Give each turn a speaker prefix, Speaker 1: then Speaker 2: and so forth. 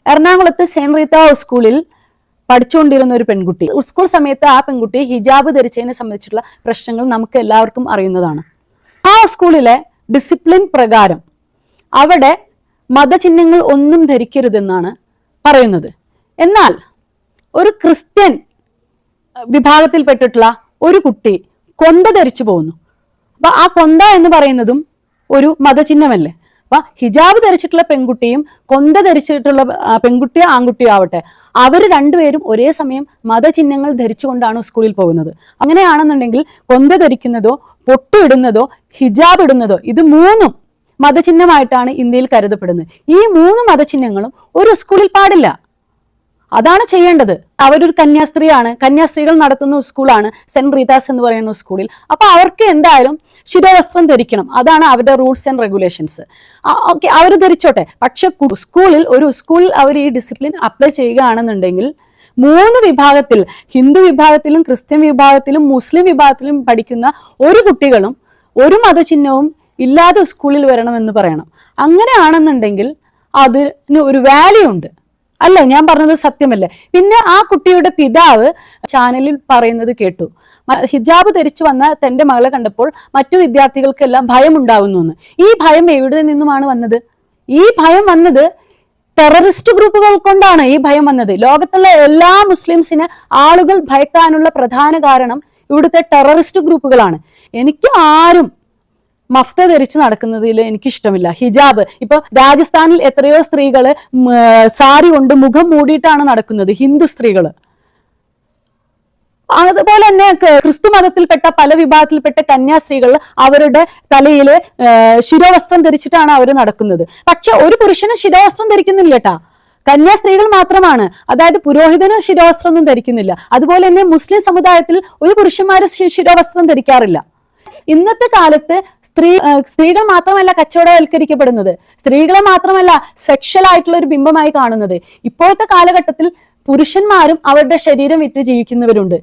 Speaker 1: എറണാകുളത്ത് സെന്റ് റീത്ത സ്കൂളിൽ പഠിച്ചുകൊണ്ടിരുന്ന ഒരു പെൺകുട്ടി. സ്കൂൾ സമയത്ത് ആ പെൺകുട്ടി ഹിജാബ് ധരിച്ചതിനെ സംബന്ധിച്ചുള്ള പ്രശ്നങ്ങൾ നമുക്ക് എല്ലാവർക്കും അറിയുന്നതാണ്. ആ സ്കൂളിലെ ഡിസിപ്ലിൻ പ്രകാരം അവിടെ മതചിഹ്നങ്ങൾ ഒന്നും ധരിക്കരുതെന്നാണ് പറയുന്നത്. എന്നാൽ ഒരു ക്രിസ്ത്യൻ വിഭാഗത്തിൽപ്പെട്ടിട്ടുള്ള ഒരു കുട്ടി കൊന്ത ധരിച്ചു പോകുന്നു. അപ്പൊ ആ കൊന്ത എന്ന് പറയുന്നതും ഒരു മതചിഹ്നമല്ലേ? അപ്പൊ ഹിജാബ് ധരിച്ചിട്ടുള്ള പെൺകുട്ടിയും കൊന്ത ധരിച്ചിട്ടുള്ള പെൺകുട്ടിയോ ആൺകുട്ടിയോ ആവട്ടെ, അവർ രണ്ടുപേരും ഒരേ സമയം മതചിഹ്നങ്ങൾ ധരിച്ചുകൊണ്ടാണ് സ്കൂളിൽ പോകുന്നത്. അങ്ങനെയാണെന്നുണ്ടെങ്കിൽ കൊന്ത ധരിക്കുന്നതോ പൊട്ടിയിടുന്നതോ ഹിജാബ് ഇടുന്നതോ ഇത് മൂന്നും മതചിഹ്നമായിട്ടാണ് ഇന്ത്യയിൽ കരുതപ്പെടുന്നത്. ഈ മൂന്ന് മതചിഹ്നങ്ങളും ഒരു സ്കൂളിൽ പാടില്ല. അതാണ് ചെയ്യേണ്ടത്. അവരൊരു കന്യാസ്ത്രീയാണ്, കന്യാസ്ത്രീകൾ നടത്തുന്ന സ്കൂളാണ് സെന്റ് റീതാസ് എന്ന് പറയുന്ന സ്കൂളിൽ. അപ്പൊ അവർക്ക് എന്തായാലും ശിരോവസ്ത്രം ധരിക്കണം. അതാണ് അവരുടെ റൂൾസ് ആൻഡ് റെഗുലേഷൻസ്. ഓക്കെ, അവർ ധരിച്ചോട്ടെ. പക്ഷെ സ്കൂളിൽ അവർ ഈ ഡിസിപ്ലിൻ അപ്ലൈ ചെയ്യുകയാണെന്നുണ്ടെങ്കിൽ മൂന്ന് വിഭാഗത്തിൽ, ഹിന്ദു വിഭാഗത്തിലും ക്രിസ്ത്യൻ വിഭാഗത്തിലും മുസ്ലിം വിഭാഗത്തിലും പഠിക്കുന്ന ഒരു കുട്ടികളും ഒരു മതചിഹ്നവും ഇല്ലാതെ സ്കൂളിൽ വരണമെന്ന് പറയണം. അങ്ങനെയാണെന്നുണ്ടെങ്കിൽ അതിന് ഒരു വാല്യൂ ഉണ്ട്. അല്ലേ? ഞാൻ പറഞ്ഞത് സത്യമല്ലേ? പിന്നെ ആ കുട്ടിയുടെ പിതാവ് ചാനലിൽ പറയുന്നത് കേട്ടു, ഹിജാബ് ധരിച്ചു വന്ന തന്റെ മകളെ കണ്ടപ്പോൾ മറ്റു വിദ്യാർത്ഥികൾക്കെല്ലാം ഭയം ഉണ്ടാകുന്നു. ഈ ഭയം എവിടെ നിന്നുമാണ് വന്നത്? ഈ ഭയം വന്നത് ടെററിസ്റ്റ് ഗ്രൂപ്പുകൾ കൊണ്ടാണ്. ഈ ഭയം വന്നത് ലോകത്തുള്ള എല്ലാ മുസ്ലിംസിനെ ആളുകൾ ഭയക്കാനുള്ള പ്രധാന കാരണം ഇവിടുത്തെ ടെററിസ്റ്റ് ഗ്രൂപ്പുകളാണ്. എനിക്ക് ആരും മഫ്ത ധരിച്ച് നടക്കുന്നതിൽ എനിക്കിഷ്ടമില്ല. ഹിജാബ്, ഇപ്പൊ രാജസ്ഥാനിൽ എത്രയോ സ്ത്രീകള് സാരി കൊണ്ട് മുഖം മൂടിയിട്ടാണ് നടക്കുന്നത്, ഹിന്ദു സ്ത്രീകള്. അതുപോലെ തന്നെ ക്രിസ്തു മതത്തിൽപ്പെട്ട പല വിഭാഗത്തിൽപ്പെട്ട കന്യാസ്ത്രീകൾ അവരുടെ തലയില് ശിരോവസ്ത്രം ധരിച്ചിട്ടാണ് അവർ നടക്കുന്നത്. പക്ഷെ ഒരു പുരുഷനും ശിരോവസ്ത്രം ധരിക്കുന്നില്ല കേട്ടാ, കന്യാസ്ത്രീകൾ മാത്രമാണ്. അതായത് പുരോഹിതന് ശിരോവസ്ത്രം ഒന്നും ധരിക്കുന്നില്ല. അതുപോലെ തന്നെ മുസ്ലിം സമുദായത്തിൽ ഒരു പുരുഷന്മാര് ശിരോവസ്ത്രം ധരിക്കാറില്ല. ഇന്നത്തെ കാലത്ത് സ്ത്രീകൾ മാത്രമല്ല കച്ചവടവൽക്കരിക്കപ്പെടുന്നത്, സ്ത്രീകളെ മാത്രമല്ല സെക്ഷൽ ആയിട്ടുള്ള ഒരു ബിംബമായി കാണുന്നത്. ഇപ്പോഴത്തെ കാലഘട്ടത്തിൽ പുരുഷന്മാരും അവരുടെ ശരീരം വിറ്റ് ജീവിക്കുന്നവരുണ്ട്.